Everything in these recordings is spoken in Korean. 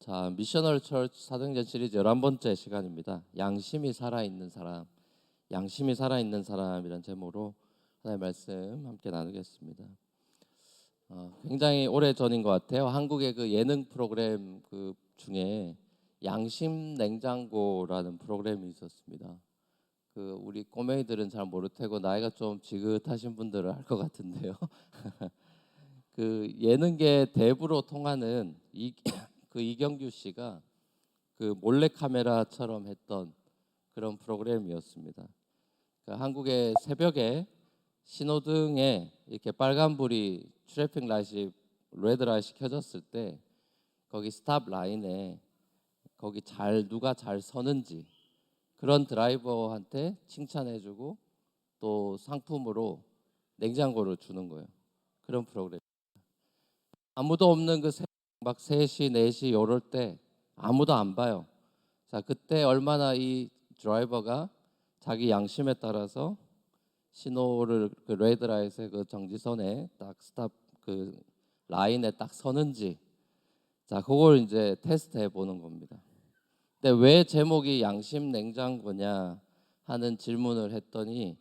자, 미셔널 처치 사도행전 시리즈 11번째 시간입니다. 양심이 살아있는 사람, 양심이 살아있는 사람이란 제목으로 하나님의 말씀 함께 나누겠습니다. 굉장히 오래 전인 것 같아요. 한국의 그 예능 프로그램 그 중에 양심 냉장고라는 프로그램이 있었습니다. 그 우리 꼬맹이들은 잘 모를 테고 나이가 좀 지긋하신 분들은 알 것 같은데요. 그 예능계 대부로 통하는 그 이경규 씨가 그 몰래 카메라처럼 했던 그런 프로그램이었습니다. 그 한국의 새벽에 신호등에 이렇게 빨간불이 트래픽 라이트, 레드 라이트 켜졌을 때 거기 스탑 라인에 거기 누가 잘 서는지 그런 드라이버한테 칭찬해주고 또 상품으로 냉장고를 주는 거예요. 그런 프로그램. 아무도 없는 그 막 3시, 4시 이럴 때 아무도 안 봐요. 자, 그때 얼마나 이 드라이버가 자기 양심에 따라서 신호를 그 레드라이트의 그 정지선에 딱 스탑 그 라인에 딱 서는지, 자, 그걸 이제 테스트해 보는 겁니다. 근데 왜 제목이 양심 냉장고냐 하는 질문을 했더니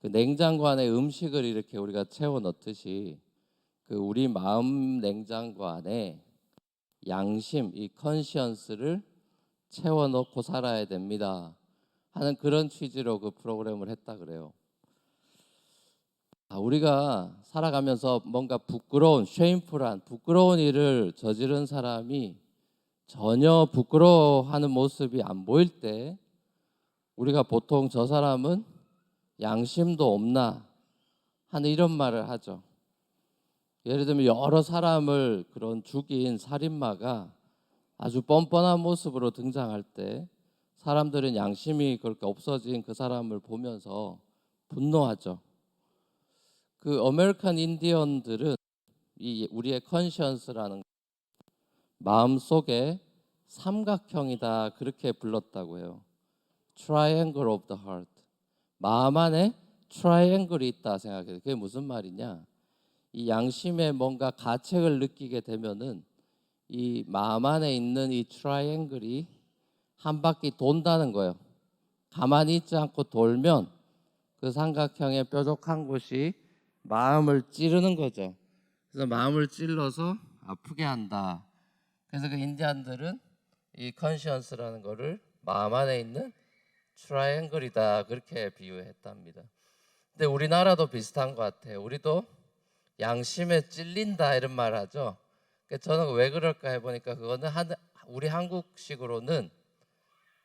그 냉장고 안에 음식을 이렇게 우리가 채워 넣듯이 그 우리 마음 냉장고 안에 양심, 이 컨시언스를 채워 넣고 살아야 됩니다 하는 그런 취지로 그 프로그램을 했다 그래요. 우리가 살아가면서 뭔가 쉐임풀한 부끄러운 일을 저지른 사람이 전혀 부끄러워하는 모습이 안 보일 때 우리가 보통 저 사람은 양심도 없나 하는 이런 말을 하죠. 예를 들면 여러 사람을 그런 죽인 살인마가 아주 뻔뻔한 모습으로 등장할 때 사람들은 양심이 그렇게 없어진 그 사람을 보면서 분노하죠. 그 아메리칸 인디언들은 이 우리의 컨시언스라는 마음 속에 삼각형이다 그렇게 불렀다고 해요. Triangle of the heart. 마음 안에 트라이앵글이 있다 생각해요. 그게 무슨 말이냐? 이 양심에 뭔가 가책을 느끼게 되면은 이 마음 안에 있는 이 트라이앵글이 한 바퀴 돈다는 거예요. 가만히 있지 않고 돌면 그 삼각형의 뾰족한 곳이 마음을 찌르는 거죠. 그래서 마음을 찔러서 아프게 한다. 그래서 그 인디안들은 이 컨시언스라는 거를 마음 안에 있는 트라이앵글이다 그렇게 비유했답니다. 근데 우리나라도 비슷한 것 같아요. 우리도 양심에 찔린다 이런 말 하죠. 저는 왜 그럴까 해보니까 그거는 우리 한국식으로는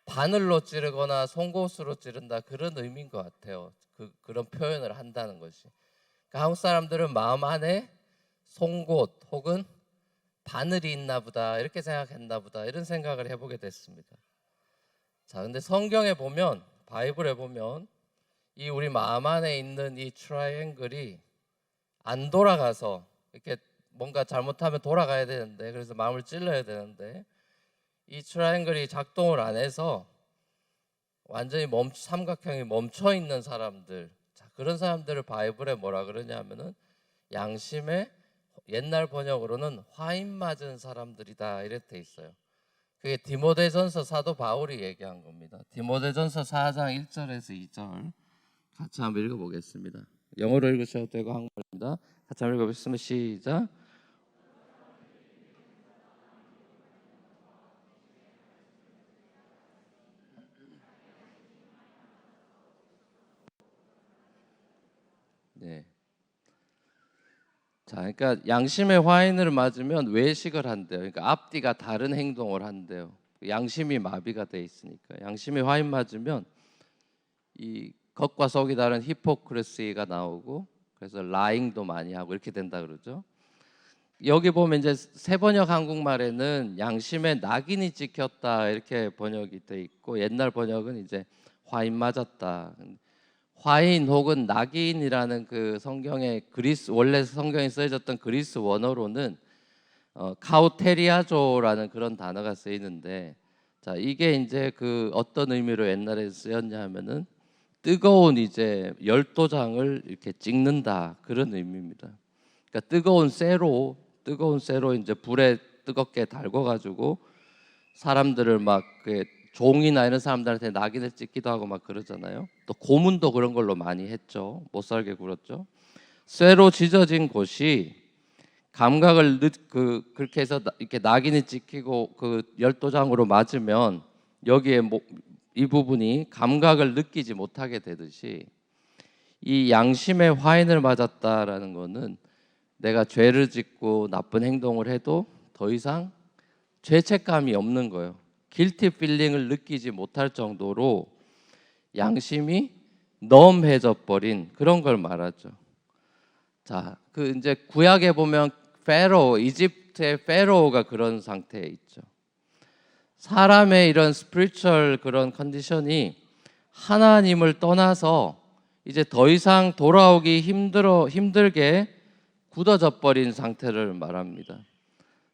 바늘로 찌르거나 송곳으로 찌른다 그런 의미인 것 같아요. 그런 표현을 한다는 것이. 그러니까 한국 사람들은 마음 안에 송곳 혹은 바늘이 있나 보다 이렇게 생각했나 보다 이런 생각을 해보게 됐습니다. 자, 근데 성경에 보면, 바이블에 보면 이 우리 마음 안에 있는 이 트라이앵글이 안 돌아가서 이렇게 뭔가 잘못하면 돌아가야 되는데, 그래서 마음을 찔러야 되는데 이 트라이앵글이 작동을 안 해서 완전히 삼각형이 멈춰 있는 사람들, 자, 그런 사람들을 바이블에 뭐라 그러냐면은 양심에 옛날 번역으로는 화인 맞은 사람들이다 이렇게 돼 있어요. 그게 디모데전서 사도 바울이 얘기한 겁니다. 디모데전서 4장 1절에서 2절 같이 한번 읽어보겠습니다. 영어로 읽으셔도 되고 한국어입니다. 같이 한번 읽어보겠습니다. 시작. 네. 자, 그러니까 양심의 화인을 맞으면 외식을 한대요. 그러니까 앞뒤가 다른 행동을 한대요. 양심이 마비가 돼 있으니까. 양심의 화인 맞으면 이 겉과 속이 다른 히포크리시가 나오고 그래서 라잉도 많이 하고 이렇게 된다 그러죠. 여기 보면 이제 새 번역 한국말에는 양심의 낙인이 찍혔다 이렇게 번역이 돼 있고 옛날 번역은 이제 화인 맞았다. 화인 혹은 낙인이라는 그 성경의 원래 성경에 쓰여졌던 그리스 원어로는 카우테리아조라는 그런 단어가 쓰이는데, 자, 이게 이제 그 어떤 의미로 옛날에 쓰였냐 하면은 뜨거운 이제 열도장을 이렇게 찍는다 그런 의미입니다. 그러니까 뜨거운 쇠로 이제 불에 뜨겁게 달궈 가지고 사람들을 막 종이나 이런 사람들한테 낙인을 찍기도 하고 막 그러잖아요. 또 고문도 그런 걸로 많이 했죠. 못 살게 굴었죠. 쇠로 지져진 곳이 감각을 그렇게 해서 이렇게 낙인이 찍히고 그 열도장으로 맞으면 여기에 이 부분이 감각을 느끼지 못하게 되듯이 이 양심의 화인을 맞았다라는 거는 내가 죄를 짓고 나쁜 행동을 해도 더 이상 죄책감이 없는 거예요. 길티 필링을 느끼지 못할 정도로 양심이 넘해져 버린 그런 걸 말하죠. 자, 그 이제 구약에 보면 페로, 이집트의 페로가 그런 상태에 있죠. 사람의 이런 스피리추얼 그런 컨디션이 하나님을 떠나서 이제 더 이상 돌아오기 힘들게 굳어져 버린 상태를 말합니다.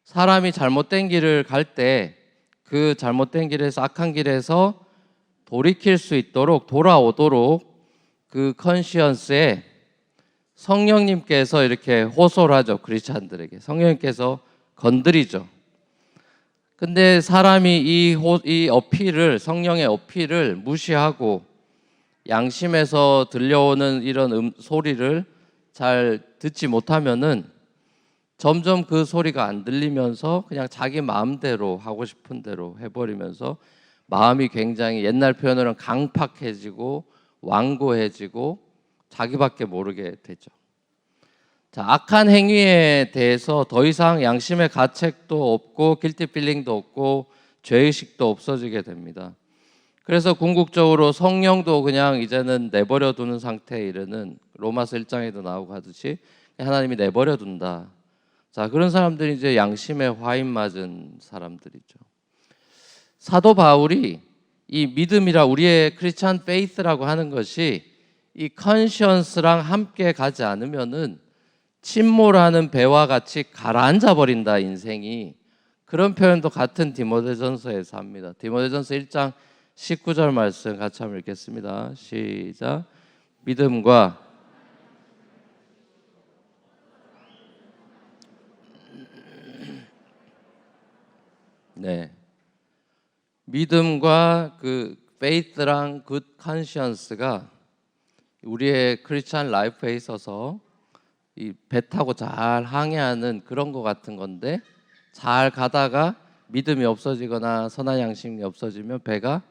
사람이 잘못된 길을 갈 때 그 잘못된 길에서 악한 길에서 돌이킬 수 있도록 돌아오도록 그 컨시언스에 성령님께서 이렇게 호소를 하죠. 크리스찬들에게 성령님께서 건드리죠. 근데 사람이 이 어필을 성령의 어필을 무시하고 양심에서 들려오는 이런 소리를 잘 듣지 못하면은 점점 그 소리가 안 들리면서 그냥 자기 마음대로 하고 싶은 대로 해버리면서 마음이 굉장히 옛날 표현으로는 강팍해지고 완고해지고 자기밖에 모르게 되죠. 자, 악한 행위에 대해서 더 이상 양심의 가책도 없고 길티 필링도 없고 죄의식도 없어지게 됩니다. 그래서 궁극적으로 성령도 그냥 이제는 내버려 두는 상태에 이르는 로마서 1장에도 나오고 하듯이 하나님이 내버려 둔다. 자, 그런 사람들이 이제 양심의 화인 맞은 사람들이죠. 사도 바울이 이 믿음이라 우리의 크리스찬 페이스라고 하는 것이 이 컨시언스랑 함께 가지 않으면은 침몰하는 배와 같이 가라앉아 버린다 인생이. 그런 표현도 같은 디모데전서에서 합니다. 디모데전서 1장 19절 말씀 같이 한번 읽겠습니다. 시작. 믿음과 믿음과 그 faith랑 good conscience가 우리의 크리스찬 라이프에 있어서 이 배 타고 잘 항해하는 그런 것 같은 건데 잘 가다가 믿음이 없어지거나 선한 양심이 없어지면 배가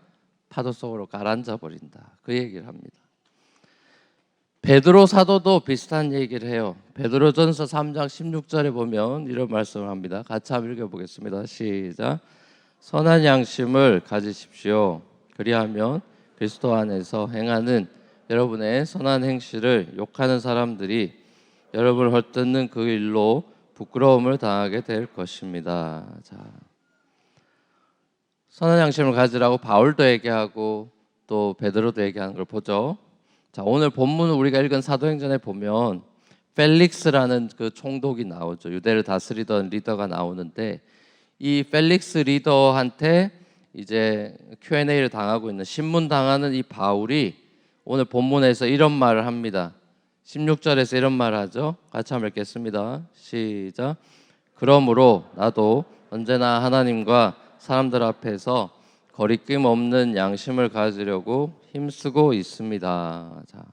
파도 속으로 가라앉아 버린다. 그 얘기를 합니다. 베드로 사도도 비슷한 얘기를 해요. 베드로전서 3장 16절에 보면 이런 말씀을 합니다. 같이 한번 읽어보겠습니다. 시작. 선한 양심을 가지십시오. 그리하면 그리스도 안에서 행하는 여러분의 선한 행실을 욕하는 사람들이 여러분을 헐뜯는 그 일로 부끄러움을 당하게 될 것입니다. 자, 선한 양심을 가지라고 바울도 얘기하고 또 베드로도 얘기하는 걸 보죠. 자, 오늘 본문을 우리가 읽은 사도행전에 보면 펠릭스라는 그 총독이 나오죠. 유대를 다스리던 리더가 나오는데 이 펠릭스 리더한테 이제 Q&A를 당하고 있는 신문 당하는 이 바울이 오늘 본문에서 이런 말을 합니다. 16절에서 이런 말을 하죠. 같이 한번 읽겠습니다. 시작. 그러므로 나도 언제나 하나님과 사람들 앞에서 거리낌 없는 양심을 가지려고 힘쓰고 있습니다. 자,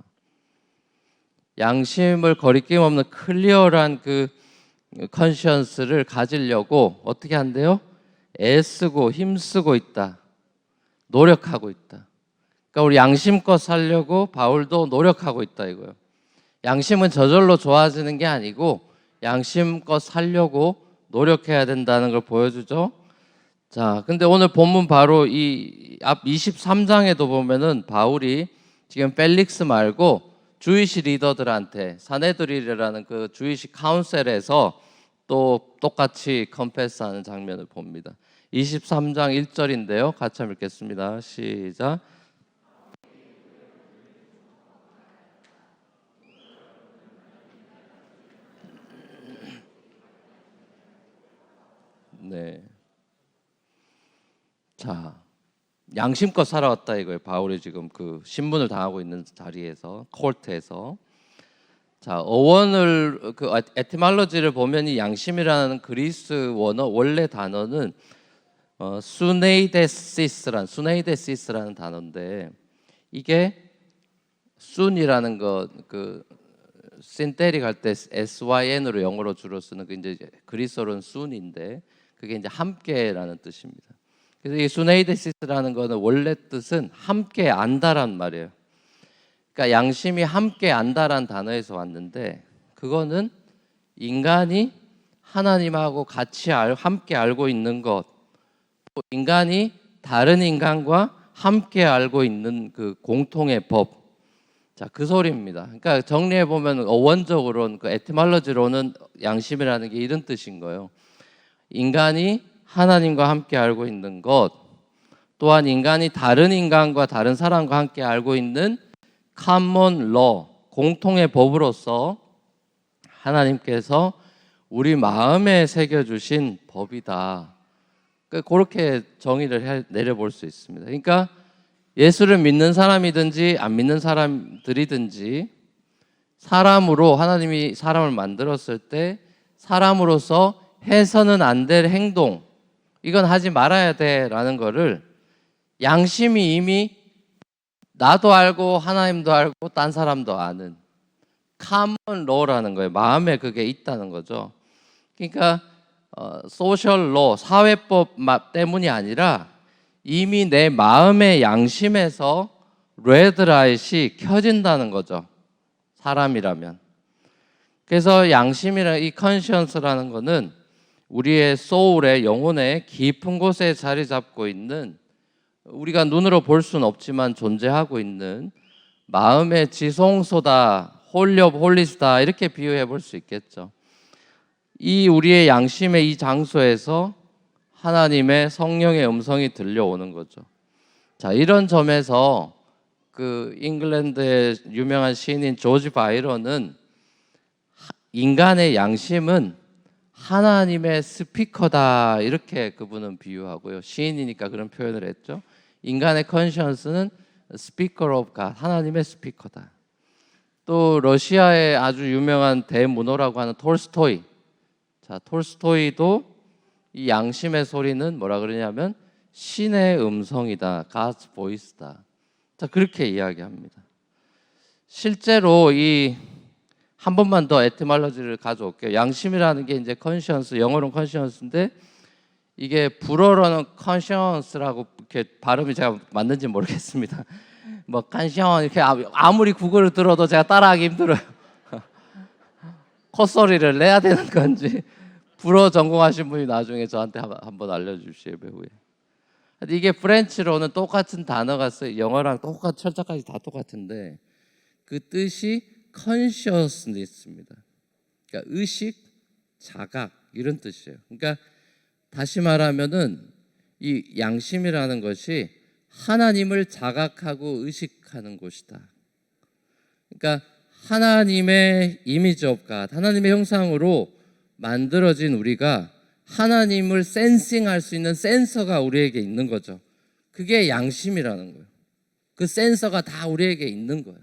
양심을 거리낌 없는 클리어한 그 컨시언스를 가지려고 어떻게 한대요? 애쓰고 힘쓰고 있다. 노력하고 있다. 그러니까 우리 양심껏 살려고 바울도 노력하고 있다 이거예요. 양심은 저절로 좋아지는 게 아니고 양심껏 살려고 노력해야 된다는 걸 보여주죠. 자, 근데 오늘 본문 바로 이 앞 23장에도 보면은 바울이 지금 펠릭스 말고 주이시 리더들한테 사네드린이라는 그 주이시 카운셀에서 또 똑같이 컨페스하는 장면을 봅니다. 23장 1절인데요. 같이 한번 읽겠습니다. 시작. 네. 자, 양심껏 살아왔다 이거예요. 바울이 지금 그 신문을 당하고 있는 자리에서 코트에서. 자, 어원을 그 에티멀로지를 보면 이 양심이라는 그리스 원어 원래 단어는 수네이데시스라는 단어인데, 이게 순이라는 거, 그 신테릭 할 때 syn으로 영어로 주로 쓰는 그 이제 그리스어로는 순인데, 그게 이제 함께라는 뜻입니다. 그래서 이 수네이데시스라는 거는 원래 뜻은 함께 안다란 말이에요. 그러니까 양심이 함께 안다란 단어에서 왔는데, 그거는 인간이 하나님하고 같이 함께 알고 있는 것, 또 인간이 다른 인간과 함께 알고 있는 그 공통의 법, 자, 그 소리입니다. 그러니까 정리해 보면 어원적으로는, 그 에티멀로지로는 양심이라는 게 이런 뜻인 거예요. 인간이 하나님과 함께 알고 있는 것, 또한 인간이 다른 인간과 다른 사람과 함께 알고 있는 common law, 공통의 법으로서 하나님께서 우리 마음에 새겨주신 법이다. 그렇게 정의를 내려볼 수 있습니다. 그러니까 예수를 믿는 사람이든지 안 믿는 사람들이든지, 사람으로 하나님이 사람을 만들었을 때 사람으로서 해서는 안 될 행동, 이건 하지 말아야 돼라는 거를 양심이 이미 나도 알고 하나님도 알고 딴 사람도 아는 common law라는 거예요. 마음에 그게 있다는 거죠. 그러니까 소셜 로, 사회법 때문이 아니라 이미 내 마음의 양심에서 레드라이트이 켜진다는 거죠. 사람이라면. 그래서 양심이라는 이 컨시언스라는 거는 우리의 소울의 영혼의 깊은 곳에 자리 잡고 있는, 우리가 눈으로 볼 수는 없지만 존재하고 있는 마음의 지성소다, 홀리 오브 홀리스다, 이렇게 비유해 볼 수 있겠죠. 이 우리의 양심의 이 장소에서 하나님의 성령의 음성이 들려오는 거죠. 자, 이런 점에서 그 잉글랜드의 유명한 시인인 조지 바이런은 인간의 양심은 하나님의 스피커다, 이렇게 그분은 비유하고요. 시인이니까 그런 표현을 했죠. 인간의 컨시언스는 스피커 오브 갓, 하나님의 스피커다. 또 러시아의 아주 유명한 대문호라고 하는 톨스토이. 자, 톨스토이도 이 양심의 소리는 뭐라 그러냐면 신의 음성이다, God's voice다. 자, 그렇게 이야기합니다. 실제로 이 한 번만 더 에티멀로지를 가져올게요. 양심이라는 게 이제 컨시언스, 영어로는 컨시언스인데, 이게 불어로는 컨시언스라고, 이렇게 발음이 제가 맞는지 모르겠습니다. 뭐 컨시언, 이렇게 아무리 국어를 들어도 제가 따라하기 힘들어요. 콧소리를 내야 되는 건지, 불어 전공하신 분이 나중에 저한테 한번 알려주시에요, 배우에. 이게 프렌치로는 똑같은 단어가 써요. 영어랑 똑같은 철자까지 다 똑같은데, 그 뜻이 consciousness입니다. 그러니까 의식, 자각, 이런 뜻이에요. 그러니까 다시 말하면은 이 양심이라는 것이 하나님을 자각하고 의식하는 곳이다. 그러니까 하나님의 이미지 오브 갓, 하나님의 형상으로 만들어진 우리가 하나님을 센싱할 수 있는 센서가 우리에게 있는 거죠. 그게 양심이라는 거예요. 그 센서가 다 우리에게 있는 거예요.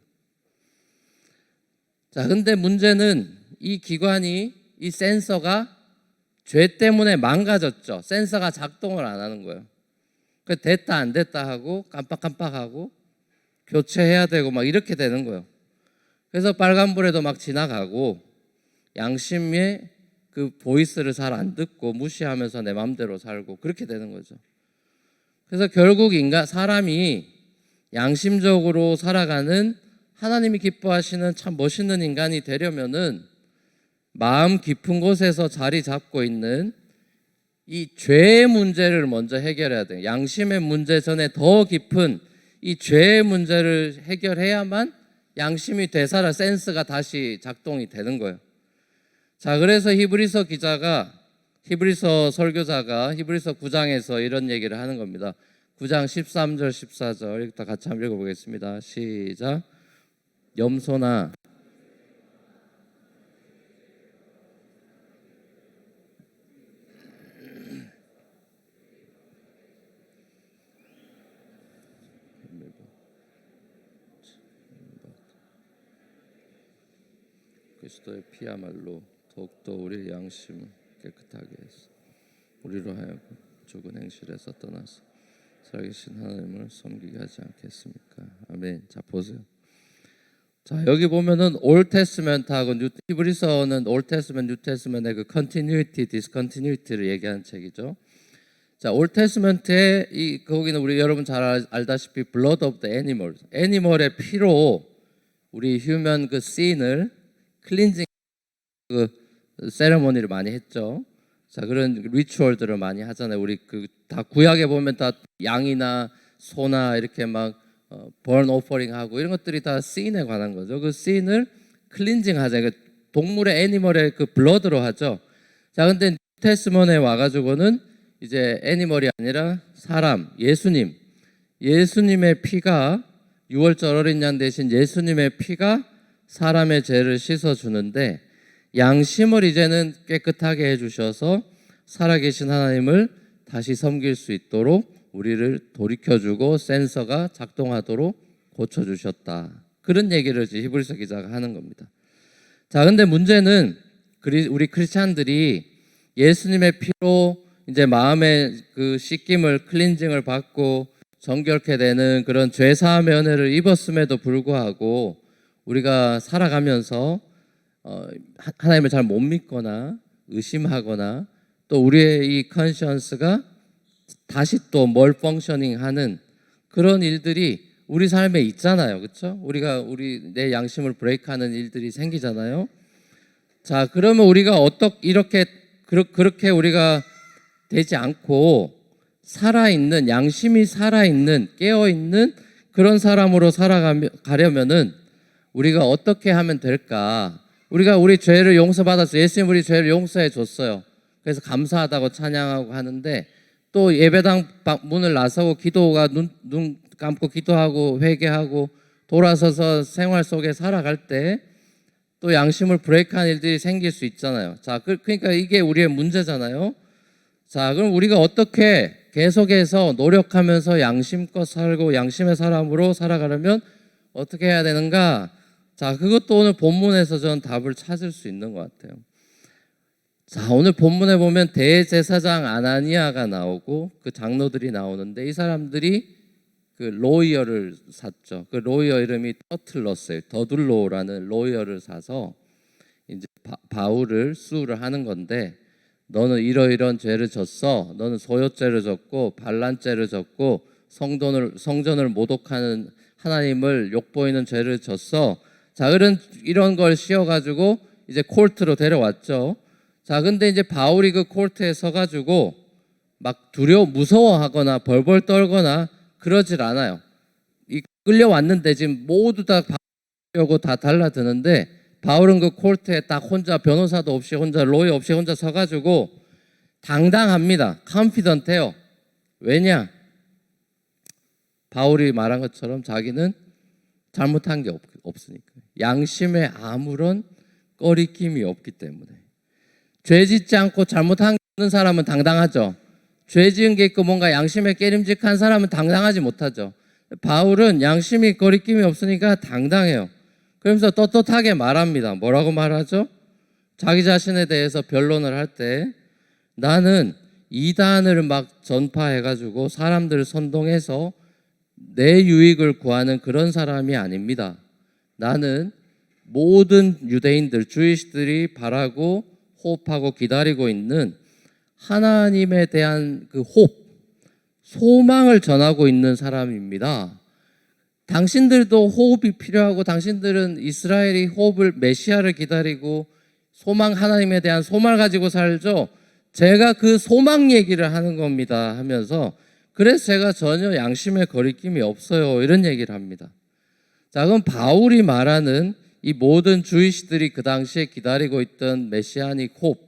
자, 근데 문제는 이 기관이, 이 센서가 죄 때문에 망가졌죠. 센서가 작동을 안 하는 거예요. 그 됐다 안 됐다 하고 깜빡깜빡하고 교체해야 되고 막 이렇게 되는 거예요. 그래서 빨간불에도 막 지나가고 양심의 그 보이스를 잘 안 듣고 무시하면서 내 마음대로 살고 그렇게 되는 거죠. 그래서 결국 사람이 양심적으로 살아가는, 하나님이 기뻐하시는 참 멋있는 인간이 되려면은 마음 깊은 곳에서 자리 잡고 있는 이 죄의 문제를 먼저 해결해야 돼요. 양심의 문제 전에 더 깊은 이 죄의 문제를 해결해야만 양심이 되살아 센스가 다시 작동이 되는 거예요. 자, 그래서 히브리서 설교자가 히브리서 9장에서 이런 얘기를 하는 겁니다. 9장 13절 14절 일단 같이 한번 읽어보겠습니다. 시작. 염소나 그리스도의 피야말로 더욱더 우리의 양심을 깨끗하게 해서 우리로 하여금 죽은 행실에서 떠나서 살아계신 하나님을 섬기게 하지 않겠습니까? 아멘. 자 보세요. 자 여기 보면은 올 테스먼트하고 히브리서는 올 테스먼트, 뉴 테스먼트의 그 컨티뉴이티, 디스컨티뉴이티를 얘기하는 책이죠. 자, 올 테스먼트에 거기는 우리 여러분 잘 알다시피 blood of the animal, 애니멀의 피로 우리 휴먼 그 씬을 클린징 그 세레모니를 많이 했죠. 자, 그런 리추얼들을 많이 하잖아요. 우리 그 다 구약에 보면 다 양이나 소나 이렇게 막 burn offering 하고 이런 것들이 다 씬에 관한 거죠. 그 씬을 클린징 하자. 그 동물의 애니멀의 그 블러드로 하죠. 자, 근데 뉴 테스먼트에 와가지고는 이제 애니멀이 아니라 사람, 예수님의 피가 6월절 어린 양 대신 예수님의 피가 사람의 죄를 씻어주는데 양심을 이제는 깨끗하게 해주셔서 살아계신 하나님을 다시 섬길 수 있도록 우리를 돌이켜주고 센서가 작동하도록 고쳐주셨다. 그런 얘기를 히브리서 기자가 하는 겁니다. 자, 근데 문제는 우리 크리스찬들이 예수님의 피로 이제 마음의 그 씻김을 클린징을 받고 정결케 되는 그런 죄 사함의 은혜를 입었음에도 불구하고 우리가 살아가면서 하나님을 잘 못 믿거나 의심하거나 또 우리의 이 컨시언스가 다시 또 멀펑셔닝하는 그런 일들이 우리 삶에 있잖아요, 그렇죠? 우리가 내 양심을 브레이크하는 일들이 생기잖아요. 자, 그러면 우리가 그렇게 우리가 되지 않고 살아있는 양심이 살아있는 깨어있는 그런 사람으로 살아가려면은 우리가 어떻게 하면 될까? 우리가 우리 죄를 용서받았어요. 예수님 우리 죄를 용서해 줬어요. 그래서 감사하다고 찬양하고 하는데 또 예배당 문을 나서고 기도가 눈 감고 기도하고 회개하고 돌아서서 생활 속에 살아갈 때 또 양심을 브레이크하는 일들이 생길 수 있잖아요. 자, 그러니까 이게 우리의 문제잖아요. 자, 그럼 우리가 어떻게 계속해서 노력하면서 양심껏 살고 양심의 사람으로 살아가려면 어떻게 해야 되는가? 자, 그것도 오늘 본문에서 저는 답을 찾을 수 있는 것 같아요. 자, 오늘 본문에 보면 대제사장 아나니아가 나오고 그 장로들이 나오는데 이 사람들이 그 로이어를 샀죠. 그 로이어 이름이 터틀러스예요. 더둘로라는 로이어를 사서 이제 바울을 수를 하는 건데 너는 이러이러한 죄를 졌어. 너는 소요죄를 졌고 반란죄를 졌고 성전을 모독하는 하나님을 욕보이는 죄를 졌어. 자, 이런 걸 씌워가지고 이제 콜트로 데려왔죠. 자, 근데 이제 바울이 그 콜트에 서가지고 막 무서워하거나 벌벌 떨거나 그러질 않아요. 끌려왔는데 지금 모두 다 바울하고 다 달라드는데 바울은 그 콜트에 딱 혼자 변호사도 없이 혼자 로이 없이 혼자 서가지고 당당합니다. 컨피던트해요. 왜냐? 바울이 말한 것처럼 자기는 잘못한 게 없으니까. 양심에 아무런 꺼리낌이 없기 때문에. 죄 짓지 않고 잘못한 게 없는 사람은 당당하죠. 죄 지은 게 있고 뭔가 양심에 깨림직한 사람은 당당하지 못하죠. 바울은 양심이 거리낌이 없으니까 당당해요. 그러면서 떳떳하게 말합니다. 뭐라고 말하죠? 자기 자신에 대해서 변론을 할 때 나는 이단을 막 전파해가지고 사람들을 선동해서 내 유익을 구하는 그런 사람이 아닙니다. 나는 모든 유대인들, 주이시들이 바라고 호흡하고 기다리고 있는 하나님에 대한 그 소망을 전하고 있는 사람입니다. 당신들도 호흡이 필요하고 당신들은 이스라엘이 메시아를 기다리고 하나님에 대한 소망을 가지고 살죠. 제가 그 소망 얘기를 하는 겁니다 하면서 그래서 제가 전혀 양심에 거리낌이 없어요 이런 얘기를 합니다. 자, 그럼 바울이 말하는 이 모든 주이시들이 그 당시에 기다리고 있던 메시아닉 호흡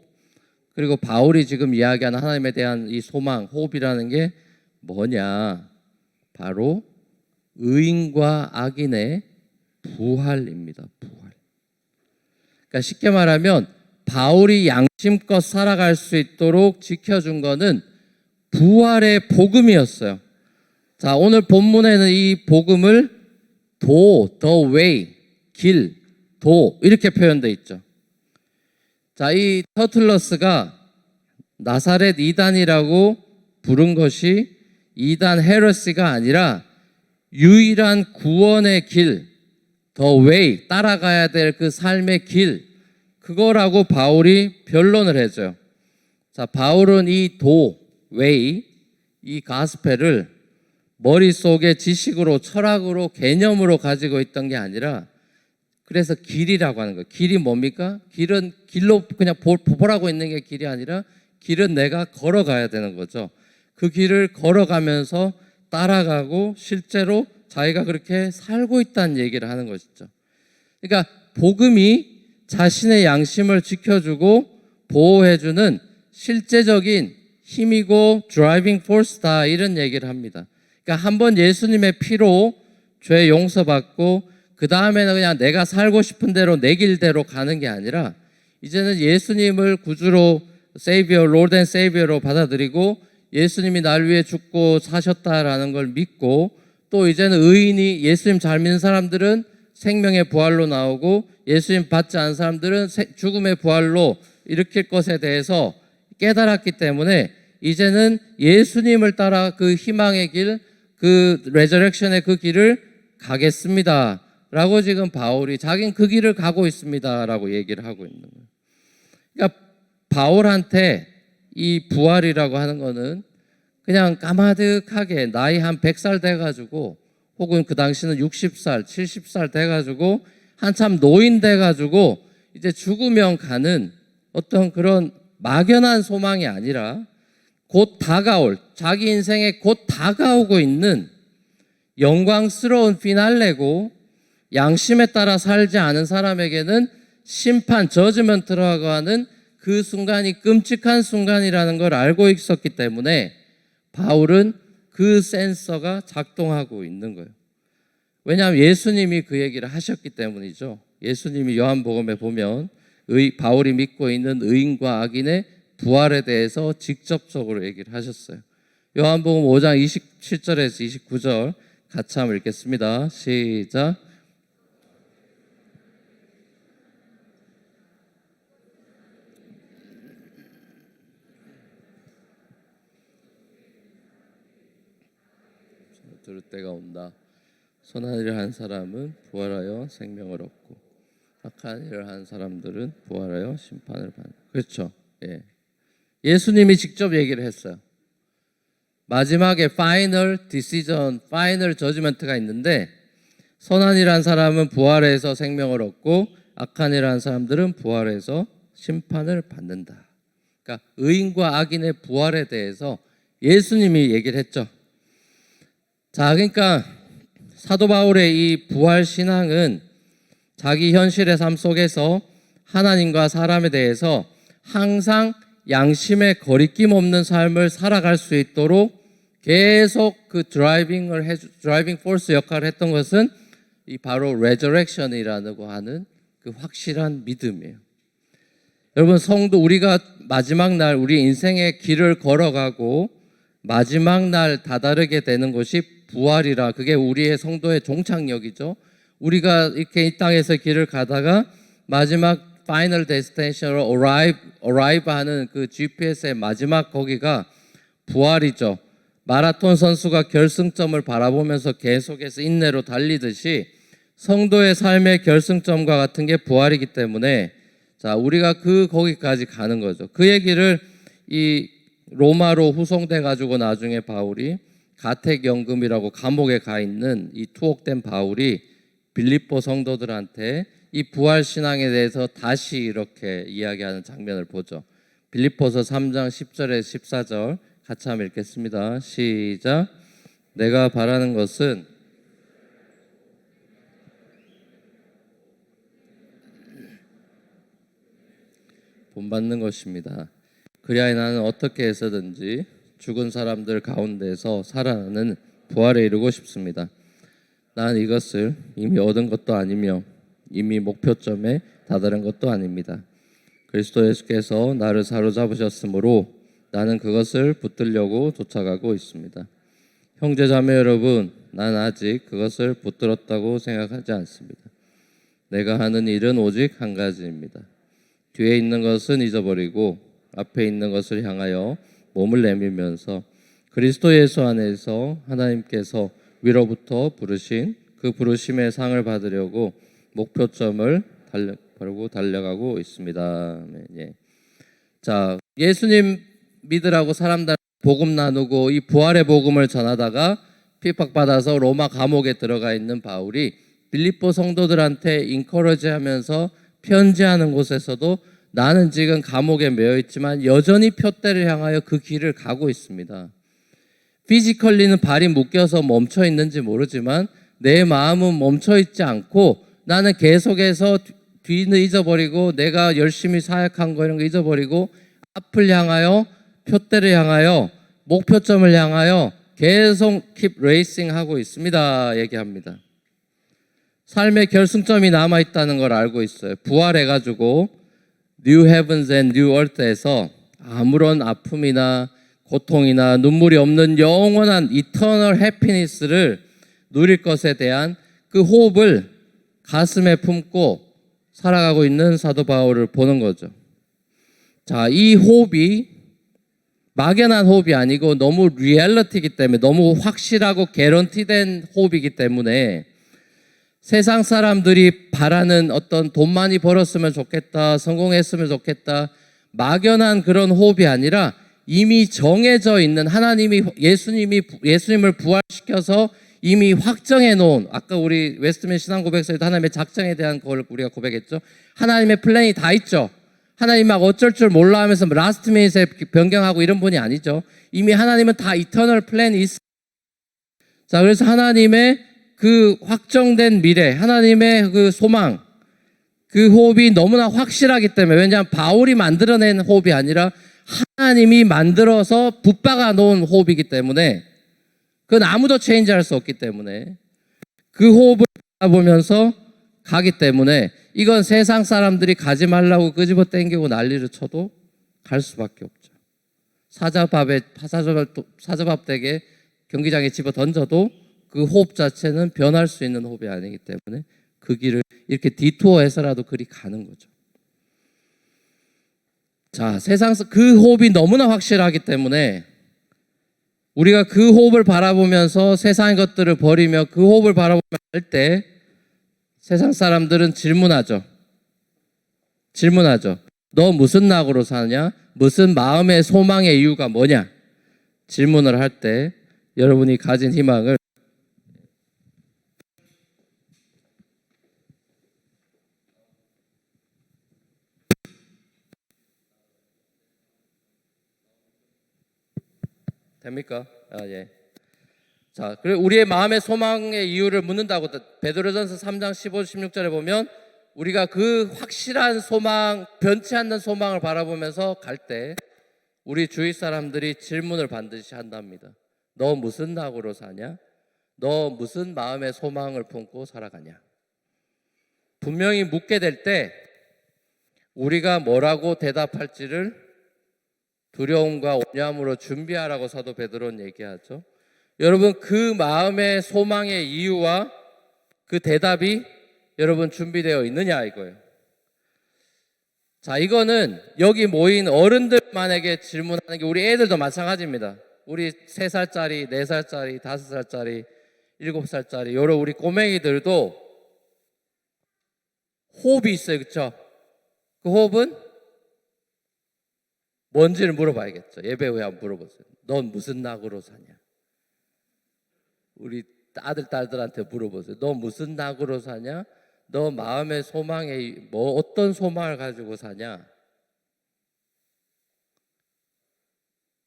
그리고 바울이 지금 이야기하는 하나님에 대한 이 소망, 호흡이라는 게 뭐냐? 바로 의인과 악인의 부활입니다. 부활. 그러니까 쉽게 말하면 바울이 양심껏 살아갈 수 있도록 지켜준 거는 부활의 복음이었어요. 자, 오늘 본문에는 이 복음을 the way, 길, 이렇게 표현되어 있죠. 자, 이 터틀러스가 나사렛 이단이라고 부른 것이 이단 헤레시가 아니라 유일한 구원의 길, the way, 따라가야 될 그 삶의 길, 그거라고 바울이 변론을 해줘요. 자, 바울은 이 way, 이 가스펠을 머릿속에 지식으로, 철학으로, 개념으로 가지고 있던 게 아니라, 그래서 길이라고 하는 거예요. 길이 뭡니까? 길은 길로 그냥 보라고 있는 게 길이 아니라 길은 내가 걸어가야 되는 거죠. 그 길을 걸어가면서 따라가고 실제로 자기가 그렇게 살고 있다는 얘기를 하는 것이죠. 그러니까 복음이 자신의 양심을 지켜주고 보호해주는 실제적인 힘이고 드라이빙 포스다, 이런 얘기를 합니다. 그러니까 한번 예수님의 피로 죄 용서받고 그 다음에는 그냥 내가 살고 싶은 대로 내 길대로 가는 게 아니라 이제는 예수님을 구주로 세이비어, 롤드 앤 세이비어로 받아들이고 예수님이 날 위해 죽고 사셨다라는 걸 믿고, 또 이제는 의인이, 예수님 잘 믿는 사람들은 생명의 부활로 나오고 예수님 받지 않은 사람들은 죽음의 부활로 일으킬 것에 대해서 깨달았기 때문에 이제는 예수님을 따라 그 희망의 길, 그 레저렉션의 그 길을 가겠습니다 라고 지금 바울이 자기는 그 길을 가고 있습니다 라고 얘기를 하고 있는 거예요. 그러니까 바울한테 이 부활이라고 하는 거는 그냥 까마득하게 나이 한 100살 돼가지고, 혹은 그 당시는 60살, 70살 돼가지고 한참 노인 돼가지고 이제 죽으면 가는 어떤 그런 막연한 소망이 아니라 곧 다가올, 자기 인생에 곧 다가오고 있는 영광스러운 피날레고, 양심에 따라 살지 않은 사람에게는 심판, 저지먼트라고 하는 그 순간이 끔찍한 순간이라는 걸 알고 있었기 때문에 바울은 그 센서가 작동하고 있는 거예요. 왜냐하면 예수님이 그 얘기를 하셨기 때문이죠. 예수님이 요한복음에 보면 바울이 믿고 있는 의인과 악인의 부활에 대해서 직접적으로 얘기를 하셨어요. 요한복음 5장 27절에서 29절 같이 한번 읽겠습니다. 시작. 들을 때가 온다. 선한 일을 한 사람은 부활하여 생명을 얻고 악한 일을 한 사람들은 부활하여 심판을 받는다. 그렇죠. 예. 예수님이 직접 얘기를 했어요. 마지막에 파이널 디시전, 파이널 저지먼트가 있는데, 선한 일 한 사람은 부활해서 생명을 얻고 악한 일 한 사람들은 부활해서 심판을 받는다. 그러니까 의인과 악인의 부활에 대해서 예수님이 얘기를 했죠. 자, 그러니까 사도 바울의 이 부활 신앙은 자기 현실의 삶 속에서 하나님과 사람에 대해서 항상 양심의 거리낌 없는 삶을 살아갈 수 있도록 계속 그 드라이빙 포스 역할을 했던 것은 이 바로 레저렉션이라고 하는 그 확실한 믿음이에요. 여러분, 성도, 우리가 마지막 날 우리 인생의 길을 걸어가고 마지막 날 다다르게 되는 것이 부활이라, 그게 우리의 성도의 종착역이죠. 우리가 이렇게 이 땅에서 길을 가다가 마지막 파이널 데스티네이션으로 arrive 하는 그 GPS의 마지막 거기가 부활이죠. 마라톤 선수가 결승점을 바라보면서 계속해서 인내로 달리듯이 성도의 삶의 결승점과 같은 게 부활이기 때문에, 자, 우리가 거기까지 가는 거죠. 그 얘기를 이 로마로 후송돼 가지고 나중에 바울이 가택연금이라고 감옥에 가 있는 이 투옥된 바울이 빌립보 성도들한테 이 부활 신앙에 대해서 다시 이렇게 이야기하는 장면을 보죠. 빌립보서 3장 10절에서 14절 같이 한번 읽겠습니다. 시작. 내가 바라는 것은 본받는 것입니다. 그리하여 나는 어떻게 해서든지 죽은 사람들 가운데서 살아나는 부활에 이르고 싶습니다. 난 이것을 이미 얻은 것도 아니며 이미 목표점에 다다른 것도 아닙니다. 그리스도 예수께서 나를 사로잡으셨으므로 나는 그것을 붙들려고 쫓아가고 있습니다. 형제 자매 여러분, 난 아직 그것을 붙들었다고 생각하지 않습니다. 내가 하는 일은 오직 한 가지입니다. 뒤에 있는 것은 잊어버리고 앞에 있는 것을 향하여 몸을 내밀면서 그리스도 예수 안에서 하나님께서 위로부터 부르신 그 부르심의 상을 받으려고 목표점을 달려가고 있습니다. 예. 자, 예수님 믿으라고 사람들 복음 나누고 이 부활의 복음을 전하다가 핍박받아서 로마 감옥에 들어가 있는 바울이 빌립보 성도들한테 인커러지하면서 편지하는 곳에서도 나는 지금 감옥에 매여 있지만 여전히 표대를 향하여 그 길을 가고 있습니다. 피지컬리는 발이 묶여서 멈춰 있는지 모르지만 내 마음은 멈춰 있지 않고 나는 계속해서 뒤는 잊어버리고 내가 열심히 사역한 거 이런 거 잊어버리고 앞을 향하여 표대를 향하여 목표점을 향하여 계속 keep racing 하고 있습니다. 얘기합니다. 삶의 결승점이 남아있다는 걸 알고 있어요. 부활해가지고 New Heavens and New Earth에서 아무런 아픔이나 고통이나 눈물이 없는 영원한 이터널 해피니스를 누릴 것에 대한 그 호흡을 가슴에 품고 살아가고 있는 사도 바울을 보는 거죠. 자, 이 호흡이 막연한 호흡이 아니고 너무 리얼리티이기 때문에 너무 확실하고 개런티된 호흡이기 때문에 세상 사람들이 바라는 어떤 돈 많이 벌었으면 좋겠다, 성공했으면 좋겠다, 막연한 그런 호흡이 아니라 이미 정해져 있는 하나님이 예수님을 부활시켜서 이미 확정해 놓은, 아까 우리 웨스트민 신앙고백서에도 하나님의 작정에 대한 걸 우리가 고백했죠. 하나님의 플랜이 다 있죠. 하나님 막 어쩔 줄 몰라 하면서 라스트 미닛에 변경하고 이런 분이 아니죠. 이미 하나님은 다 이터널 플랜이 있어요. 자, 그래서 하나님의 그 확정된 미래, 하나님의 그 소망, 그 호흡이 너무나 확실하기 때문에, 왜냐하면 바울이 만들어낸 호흡이 아니라 하나님이 만들어서 붙박아 놓은 호흡이기 때문에, 그건 아무도 체인지할 수 없기 때문에 그 호흡을 보면서 가기 때문에 이건 세상 사람들이 가지 말라고 끄집어 당기고 난리를 쳐도 갈 수밖에 없죠. 사자밥 댁에 경기장에 집어 던져도 그 호흡 자체는 변할 수 있는 호흡이 아니기 때문에 그 길을 이렇게 디투어해서라도 그리 가는 거죠. 자, 세상에서 그 호흡이 너무나 확실하기 때문에 우리가 그 호흡을 바라보면서 세상의 것들을 버리며 그 호흡을 바라보며 할 때 세상 사람들은 질문하죠. 너 무슨 낙으로 사냐? 무슨 마음의 소망의 이유가 뭐냐? 질문을 할 때 여러분이 가진 희망을 됩니까? 예. 자, 그리고 우리의 마음의 소망의 이유를 묻는다고 베드로전서 3장 15, 16절에 보면 우리가 그 확실한 소망, 변치 않는 소망을 바라보면서 갈 때 우리 주위 사람들이 질문을 반드시 한답니다. 너 무슨 낙으로 사냐? 너 무슨 마음의 소망을 품고 살아가냐? 분명히 묻게 될 때 우리가 뭐라고 대답할지를 두려움과 온유함으로 준비하라고 사도 베드로는 얘기하죠. 여러분, 그 마음의 소망의 이유와 그 대답이 여러분 준비되어 있느냐 이거예요. 자, 이거는 여기 모인 어른들만에게 질문하는 게 우리 애들도 마찬가지입니다. 우리 3살짜리, 4살짜리, 5살짜리, 7살짜리 여러 우리 꼬맹이들도 호흡이 있어요. 그렇죠? 그 호흡은 뭔지를 물어봐야겠죠. 예배 후에 한번 물어보세요. 넌 무슨 낙으로 사냐? 우리 아들, 딸들한테 물어보세요. 너 무슨 낙으로 사냐? 너 마음의 소망에 뭐 어떤 소망을 가지고 사냐?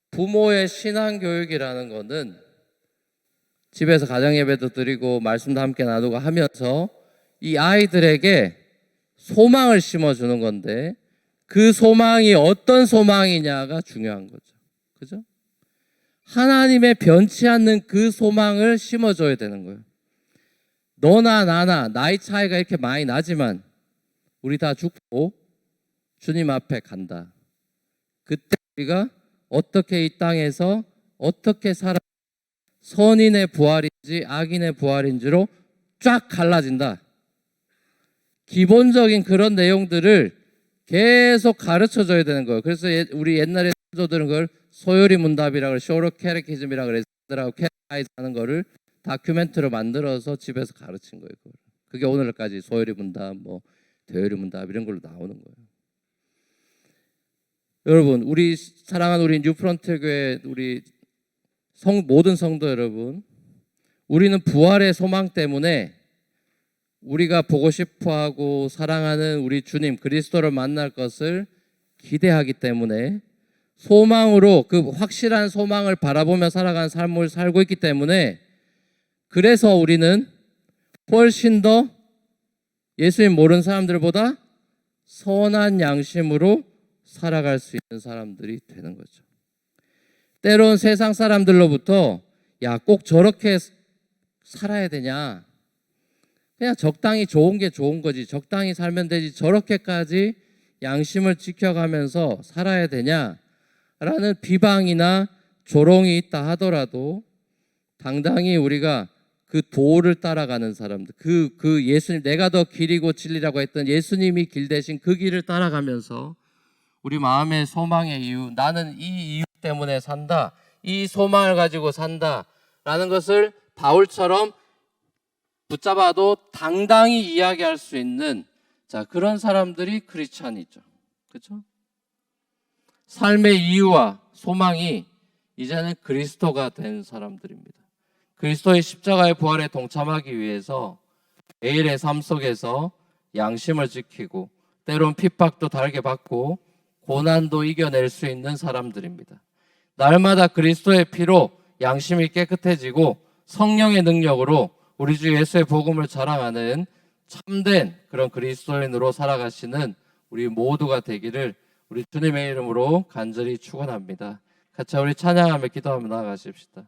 부모의 신앙교육이라는 거는 집에서 가정예배도 드리고 말씀도 함께 나누고 하면서 이 아이들에게 소망을 심어주는 건데 그 소망이 어떤 소망이냐가 중요한 거죠. 그죠? 하나님의 변치 않는 그 소망을 심어줘야 되는 거예요. 너나 나나 나이 차이가 이렇게 많이 나지만 우리 다 죽고 주님 앞에 간다. 그때 우리가 어떻게 이 땅에서 어떻게 살아 선인의 부활인지 악인의 부활인지로 쫙 갈라진다. 기본적인 그런 내용들을 계속 가르쳐줘야 되는 거예요. 그래서 우리 옛날에 선조들은 그걸 소요리 문답이라고 쇼로 캐리키즘이라고 그래서 들하고 캐리카이즈 하는 거를 다큐멘터리로 만들어서 집에서 가르친 거예요. 그게 오늘까지 소요리 문답, 뭐 대요리 문답 이런 걸로 나오는 거예요. 여러분, 우리 사랑하는 우리 뉴프런트 교회 우리 모든 성도 여러분, 우리는 부활의 소망 때문에 우리가 보고 싶어하고 사랑하는 우리 주님 그리스도를 만날 것을 기대하기 때문에 소망으로 그 확실한 소망을 바라보며 살아가는 삶을 살고 있기 때문에 그래서 우리는 훨씬 더 예수님 모르는 사람들보다 선한 양심으로 살아갈 수 있는 사람들이 되는 거죠. 때론 세상 사람들로부터 야, 꼭 저렇게 살아야 되냐, 그냥 적당히 좋은 게 좋은 거지, 적당히 살면 되지, 저렇게까지 양심을 지켜가면서 살아야 되냐 라는 비방이나 조롱이 있다 하더라도 당당히 우리가 그 도를 따라가는 사람들, 그 예수님, 내가 더 길이고 진리라고 했던 예수님이 길 대신 그 길을 따라가면서 우리 마음의 소망의 이유, 나는 이 이유 때문에 산다, 이 소망을 가지고 산다 라는 것을 바울처럼 붙잡아도 당당히 이야기할 수 있는 그런 사람들이 크리스찬이죠. 그렇죠? 삶의 이유와 소망이 이제는 그리스도가 된 사람들입니다. 그리스도의 십자가의 부활에 동참하기 위해서 매일의 삶 속에서 양심을 지키고 때론 핍박도 달게 받고 고난도 이겨낼 수 있는 사람들입니다. 날마다 그리스도의 피로 양심이 깨끗해지고 성령의 능력으로 우리 주 예수의 복음을 자랑하는 참된 그런 그리스도인으로 살아가시는 우리 모두가 되기를 우리 주님의 이름으로 간절히 축원합니다. 같이 우리 찬양하며 기도하며 나아가십시다.